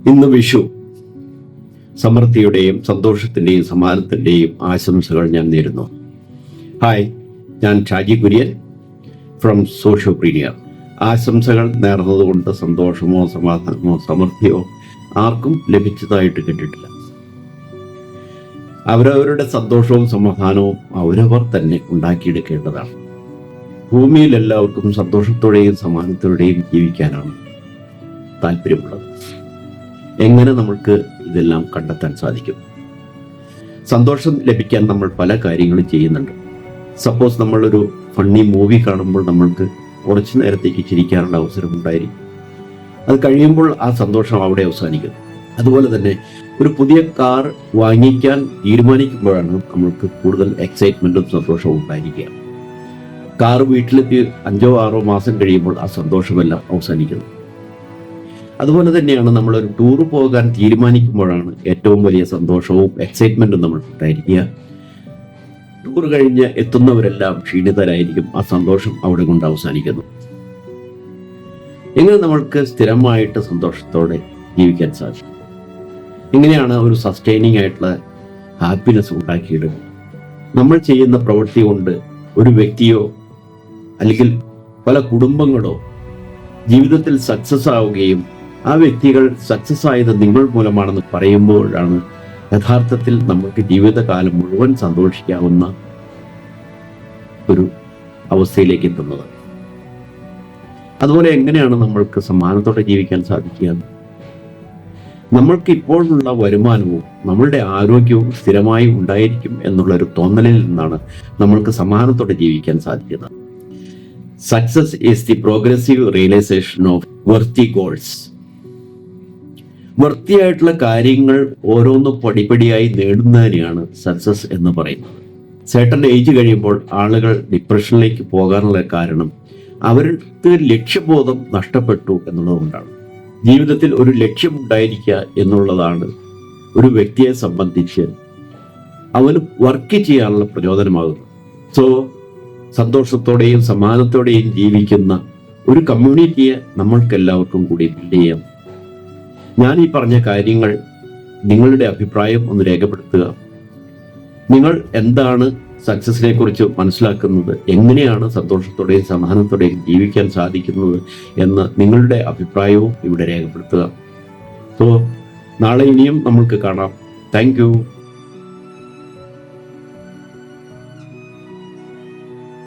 ഇന്ന് വിഷു. സമൃദ്ധിയുടെയും സന്തോഷത്തിന്റെയും സമാധാനത്തിന്റെയും ആശംസകൾ ഞാൻ നേരുന്നു. ഹായ്, ഞാൻ ഷാജി കുര്യൻ ഫ്രം സോഷ്യോപ്രീനിയർ. ആശംസകൾ നേർന്നതുകൊണ്ട് സന്തോഷമോ സമാധാനമോ സമൃദ്ധിയോ ആർക്കും ലഭിച്ചതായിട്ട് കേട്ടിട്ടില്ല. അവരവരുടെ സന്തോഷവും സമാധാനവും അവരവർ തന്നെ ഉണ്ടാക്കിയെടുക്കേണ്ടതാണ്. ഭൂമിയിൽ എല്ലാവർക്കും സന്തോഷത്തോടെയും സമാധാനത്തോടെയും ജീവിക്കാനാണ് താല്പര്യമുള്ളത്. എങ്ങനെ നമ്മൾക്ക് ഇതെല്ലാം കണ്ടെത്താൻ സാധിക്കും? സന്തോഷം ലഭിക്കാൻ നമ്മൾ പല കാര്യങ്ങളും ചെയ്യുന്നുണ്ട്. സപ്പോസ് നമ്മളൊരു ഫണ്ണി മൂവി കാണുമ്പോൾ നമ്മൾക്ക് കുറച്ചു നേരത്തേക്ക് ചിരിക്കാനുള്ള അവസരം ഉണ്ടായിരിക്കും. അത് കഴിയുമ്പോൾ ആ സന്തോഷം അവിടെ അവസാനിക്കുന്നു. അതുപോലെ തന്നെ ഒരു പുതിയ കാർ വാങ്ങിക്കാൻ തീരുമാനിക്കുമ്പോഴാണ് നമ്മൾക്ക് കൂടുതൽ എക്സൈറ്റ്മെന്റും സന്തോഷവും ഉണ്ടായിരിക്കുക. കാർ വീട്ടിലെത്തി 5-6 മാസം കഴിയുമ്പോൾ ആ സന്തോഷമെല്ലാം അവസാനിക്കുന്നു. അതുപോലെ തന്നെയാണ് നമ്മളൊരു ടൂർ പോകാൻ തീരുമാനിക്കുമ്പോഴാണ് ഏറ്റവും വലിയ സന്തോഷവും എക്സൈറ്റ്മെന്റും നമ്മൾക്ക് ഉണ്ടായിരിക്കുക. ടൂർ കഴിഞ്ഞ് എത്തുന്നവരെല്ലാം ക്ഷീണിതരായിരിക്കും. ആ സന്തോഷം അവിടെ കൊണ്ട് അവസാനിക്കുന്നു. എങ്ങനെ നമ്മൾക്ക് സ്ഥിരമായിട്ട് സന്തോഷത്തോടെ ജീവിക്കാൻ സാധിക്കും? എങ്ങനെയാണ് ഒരു സസ്റ്റൈനിങ് ആയിട്ടുള്ള ഹാപ്പിനെസ് ഉണ്ടാക്കിയിടുക? നമ്മൾ ചെയ്യുന്ന പ്രവൃത്തി കൊണ്ട് ഒരു വ്യക്തിയോ അല്ലെങ്കിൽ പല കുടുംബങ്ങളോ ജീവിതത്തിൽ സക്സസ് ആവുകയും ആ വ്യക്തികൾ സക്സസ് ആയത് നിങ്ങൾ മൂലമാണെന്ന് പറയുമ്പോഴാണ് യഥാർത്ഥത്തിൽ നമുക്ക് ജീവിതകാലം മുഴുവൻ സന്തോഷിക്കാവുന്ന ഒരു അവസ്ഥയിലേക്ക് എത്തുന്നത്. അതുപോലെ എങ്ങനെയാണ് നമ്മൾക്ക് സമ്മാനത്തോടെ ജീവിക്കാൻ സാധിക്കുക? നമ്മൾക്ക് ഇപ്പോഴുള്ള വരുമാനവും നമ്മളുടെ ആരോഗ്യവും സ്ഥിരമായി ഉണ്ടായിരിക്കും എന്നുള്ളൊരു തോന്നലിൽ നിന്നാണ് നമ്മൾക്ക് സമ്മാനത്തോടെ ജീവിക്കാൻ സാധിക്കുന്നത്. Success is the progressive realisation of worthy goals. വൃത്തിയായിട്ടുള്ള കാര്യങ്ങൾ ഓരോന്ന് പടിപടിയായി നേടുന്നതിനെയാണ് സക്സസ് എന്ന് പറയുന്നത്. certain ഏജ് കഴിയുമ്പോൾ ആളുകൾ ഡിപ്രഷനിലേക്ക് പോകാനുള്ള കാരണം അവർക്ക് ലക്ഷ്യബോധം നഷ്ടപ്പെട്ടു എന്നുള്ളതുകൊണ്ടാണ്. ജീവിതത്തിൽ ഒരു ലക്ഷ്യമുണ്ടായിരിക്കുക എന്നുള്ളതാണ് ഒരു വ്യക്തിയെ സംബന്ധിച്ച് അവന് വർക്ക് ചെയ്യാനുള്ള പ്രചോദനമാകുന്നത്. സോ സന്തോഷത്തോടെയും സമാധാനത്തോടെയും ജീവിക്കുന്ന ഒരു കമ്മ്യൂണിറ്റിയെ നമ്മൾക്കെല്ലാവർക്കും കൂടി ബിൽഡ് ചെയ്യാം. ഞാൻ ഈ പറഞ്ഞ കാര്യങ്ങൾ നിങ്ങളുടെ അഭിപ്രായം ഒന്ന് രേഖപ്പെടുത്തുക. നിങ്ങൾ എന്താണ് സക്സസിനെ കുറിച്ച് മനസ്സിലാക്കുന്നത്? എങ്ങനെയാണ് സന്തോഷത്തോടെയും സമാധാനത്തോടെയും ജീവിക്കാൻ സാധിക്കുന്നത് എന്ന് നിങ്ങളുടെ അഭിപ്രായവും ഇവിടെ രേഖപ്പെടുത്തുക. സോ നാളെ ഇനിയും നമ്മൾക്ക് കാണാം. Thank you.